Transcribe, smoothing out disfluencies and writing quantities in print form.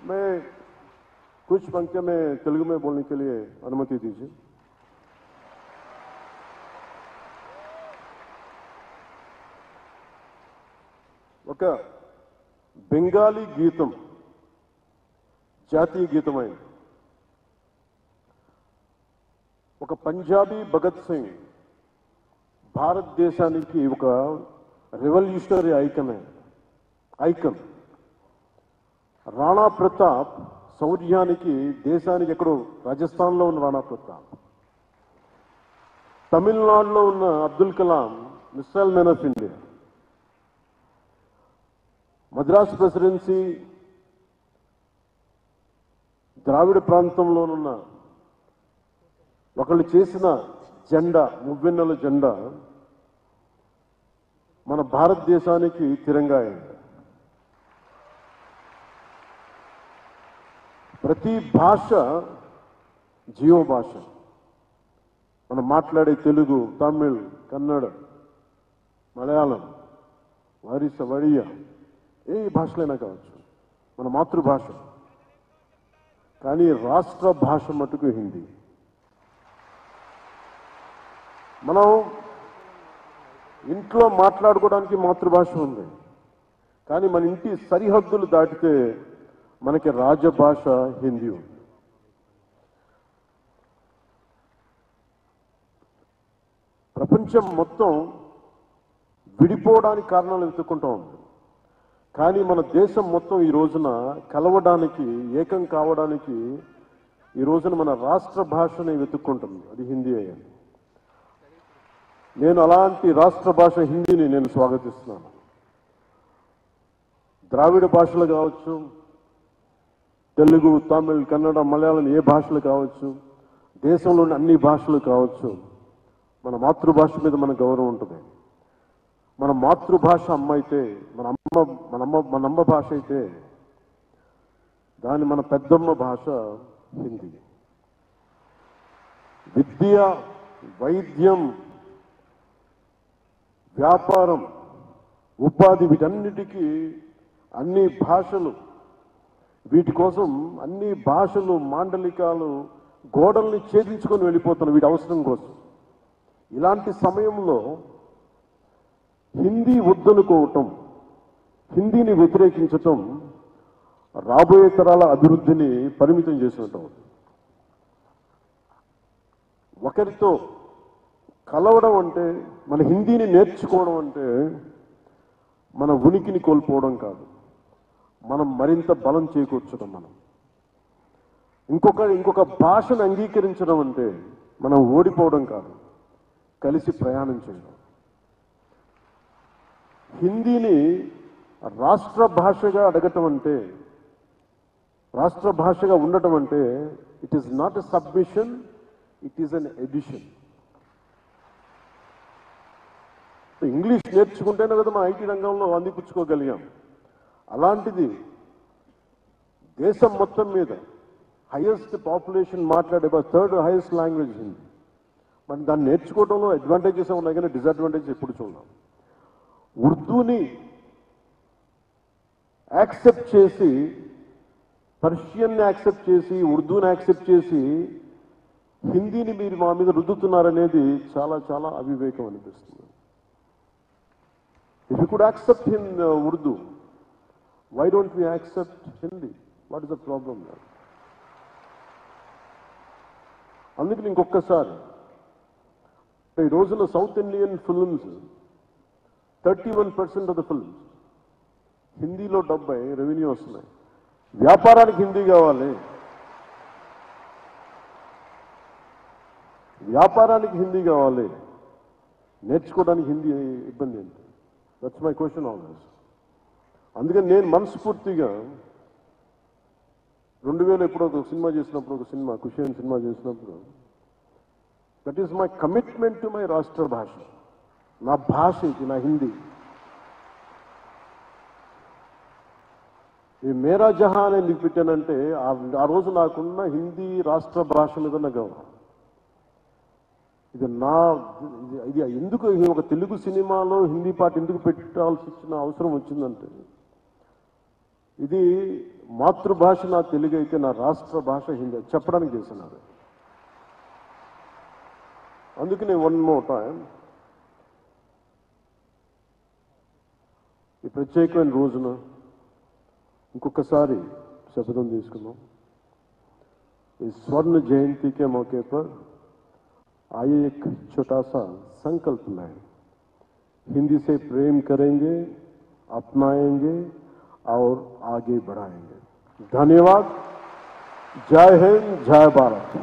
मैं कुछ पंक्तियां में तेलुगु में बोलने के लिए अनुमति दीजिए। ఒక బెంగాలీ గీతం జాతీయ గీతమైంది, ఒక పంజాబీ భగత్ సింగ్ భారతదేశానికి ఒక రెవల్యూషనరీ ఐకన్. రాణా ప్రతాప్ శౌర్యానికి దేశానికి ఎక్కడో రాజస్థాన్లో ఉన్న రాణా ప్రతాప్, తమిళనాడులో ఉన్న Abdul Kalam missile man of India, Madras presidency ద్రావిడ ప్రాంతంలోనున్న ఒకళ్ళు చేసిన జెండా, మువ్వెన్నెల జెండా మన భారతదేశానికి తిరంగా అయింది. ప్రతి భాష జీవ భాష. మనం మాట్లాడే తెలుగు, తమిళ్, కన్నడ, మలయాళం, వారిస, వడియా, ఏ భాషలైనా కావచ్చు, మన మాతృభాష. కానీ రాష్ట్ర భాష మటుకు హిందీ. మనం ఇంట్లో మాట్లాడుకోవడానికి మాతృభాష ఉంది, కానీ మన ఇంటి సరిహద్దులు దాటితే మనకి రాజభాష హిందీ ఉంది. ప్రపంచం మొత్తం విడిపోవడానికి కారణాలు వెతుక్కుంటూ ఉంది, కానీ మన దేశం మొత్తం ఈ రోజున కలవడానికి, ఏకం కావడానికి ఈ రోజున మన రాష్ట్ర భాషని వెతుక్కుంటుంది, అది హిందీ అయ్యింది. నేను అలాంటి రాష్ట్ర భాష హిందీని నేను స్వాగతిస్తున్నాను. ద్రావిడ భాషలు కావచ్చు, తెలుగు, తమిళ్, కన్నడ, మలయాళం, ఏ భాషలు కావచ్చు, దేశంలోని అన్ని భాషలు కావచ్చు, మన మాతృభాష మీద మన గౌరవం ఉంటుంది. మన మాతృభాష అమ్మ అయితే, మన అమ్మ భాష అయితే దాని మన పెద్దమ్మ భాష హిందీ. విద్య, వైద్యం, వ్యాపారం, ఉపాధి, వీటన్నిటికీ అన్ని భాషలు, వీటి కోసం అన్ని భాషలు, మాండలికాలు, గోడల్ని ఛేదించుకొని వెళ్ళిపోతున్నాయి వీటి అవసరం కోసం. ఇలాంటి సమయంలో హిందీ వద్దనుకోవటం, హిందీని వ్యతిరేకించటం రాబోయే తరాల అభివృద్ధిని పరిమితం చేసినట్టు. ఒకరితో కలవడం అంటే, మన హిందీని నేర్చుకోవడం అంటే మన ఉనికిని కోల్పోవడం కాదు, మనం మరింత బలం చేకూర్చడం. మనం ఇంకొక భాషను అంగీకరించడం అంటే మనం ఓడిపోవడం కాదు, కలిసి ప్రయాణం చేయడం. హిందీని రాష్ట్ర భాషగా అడగటం అంటే, రాష్ట్ర భాషగా ఉండటం అంటే it is not a submission, it is an addition. English నేర్చుకుంటేనే కదా మన ఐటీ రంగంలో అందిపుచ్చుకోగలిగాం. అలాంటిది దేశం మొత్తం మీద హైయెస్ట్ పాపులేషన్ మాట్లాడే థర్డ్ హైయెస్ట్ లాంగ్వేజ్ హిందీ. మరి దాన్ని నేర్చుకోవడంలో అడ్వాంటేజెస్ ఉన్నాయి, కానీ డిసడ్వాంటేజెస్ ఎప్పుడు చూడాలి. ఉర్దూని యాక్సెప్ట్ చేసి, పర్షియన్ని యాక్సెప్ట్ చేసి, ఉర్దూని యాక్సెప్ట్ చేసి హిందీని మీరు మా మీద రుద్దుతున్నారనేది చాలా చాలా అవివేకం అనిపిస్తుంది. If you could accept Urdu, why don't we accept Hindi? What is the problem there? అందుకని ఇంకొకసారి ఈ రోజున south Indian films 31% of the films హిందీలో 70 రెవెన్యూ వస్తున్నాయి. వ్యాపారానికి హిందీ కావాలి, వ్యాపారానికి హిందీ కావాలి, నేర్చుకోవడానికి హిందీ ఇబ్బంది ఏంటి? That's my question always. అందుకని నేను మనస్ఫూర్తిగా 2000 ఎప్పుడో ఒక సినిమా చేసినప్పుడు, కుషియన్ సినిమా చేసినప్పుడు, that is my commitment to my రాష్ట్ర భాష, నా భాష ఇది, నా హిందీ. ఈ మేరా జహాన్ ఎందుకు పెట్టానంటే ఆ రోజు నాకున్న హిందీ రాష్ట్ర భాష మీద నా గౌరవం. ఇది ఎందుకు ఒక తెలుగు సినిమాలో హిందీ పాట ఎందుకు పెట్టాల్సి వచ్చిన అవసరం వచ్చిందంటే, ఇది మాతృభాష నా తెలుగు అయితే నా రాష్ట్ర భాష హిందీ చెప్పడానికి చేసినారు. అందుకని వన్ మోర్ టైం ఈ ప్రత్యేకమైన రోజున ఇంకొకసారి शपथम తీసుకున్నాం. इस स्वर्ण जयंती के मौके पर आइए एक छोटा सा संकल्प लें. हिंदी से प्रेम करेंगे, अपनाएंगे और आगे बढ़ाएंगे. धन्यवाद. जय हिंद, जय भारत.